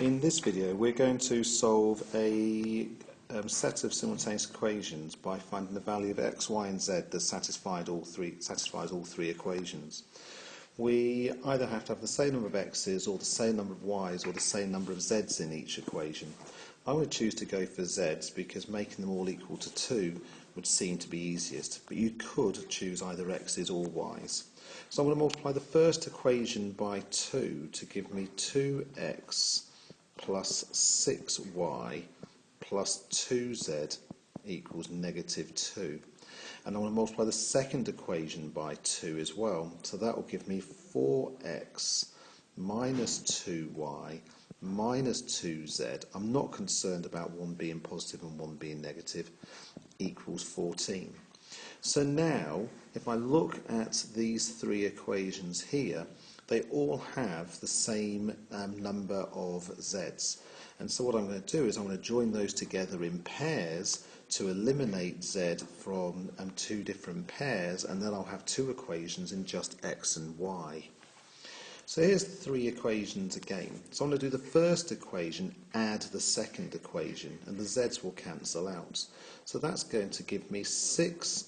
In this video we're going to solve a set of simultaneous equations by finding the value of x, y and z that satisfies all three equations. We either have to have the same number of x's or the same number of y's or the same number of z's in each equation. I would choose to go for z's because making them all equal to 2 would seem to be easiest, but you could choose either x's or y's. So I'm going to multiply the first equation by 2 to give me 2x plus 6y plus 2z equals negative 2. And I'm going to multiply the second equation by 2 as well. So that will give me 4x minus 2y minus 2z. I'm not concerned about one being positive and one being negative, equals 14. So now, if I look at these three equations here, they all have the same number of z's. And so what I'm going to do is I'm going to join those together in pairs to eliminate z from two different pairs, and then I'll have two equations in just x and y. So here's the three equations again. So I'm going to do the first equation, add the second equation, and the z's will cancel out. So that's going to give me 6x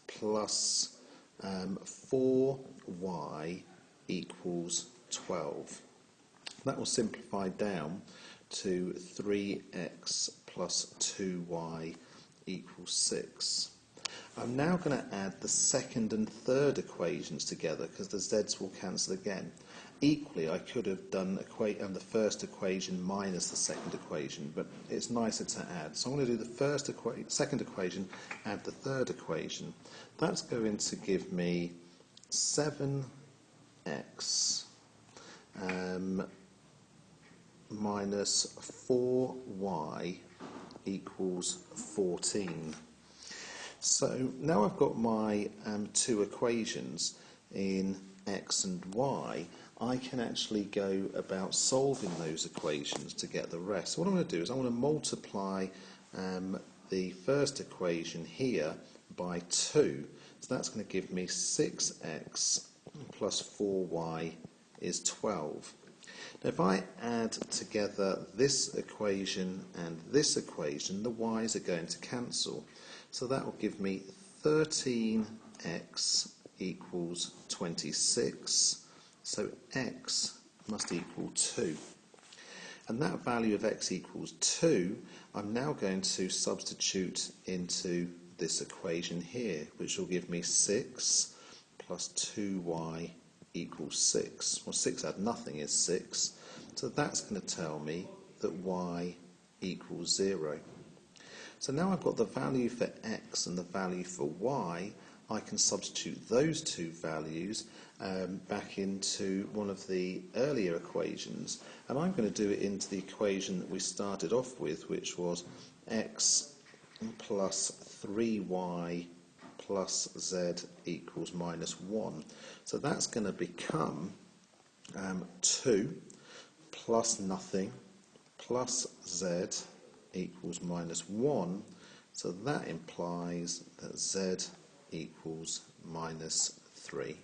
plus 4y equals 12. That will simplify down to 3x plus 2y equals 6. I'm now going to add the second and third equations together because the z's will cancel again. Equally, I could have done the first equation minus the second equation, but it's nicer to add. So I'm going to do the second equation, add the third equation. That's going to give me 7x minus 4y equals 14. So now I've got my two equations in x and y, I can actually go about solving those equations to get the rest. So what I'm going to do is I'm going to multiply the first equation here by 2. So that's going to give me 6x plus 4y is 12. Now if I add together this equation and this equation, the y's are going to cancel. So that will give me 13x equals 26. So x must equal 2. And that value of x equals 2, I'm now going to substitute into this equation here, which will give me 6 plus 2y equals 6. Well, 6 add nothing is 6. So that's going to tell me that y equals 0. So now I've got the value for x and the value for y, I can substitute those two values back into one of the earlier equations, and I'm going to do it into the equation that we started off with, which was x plus 3y plus z equals minus 1. So that's going to become 2 plus nothing plus z equals minus 1, so that implies that z equals minus 3.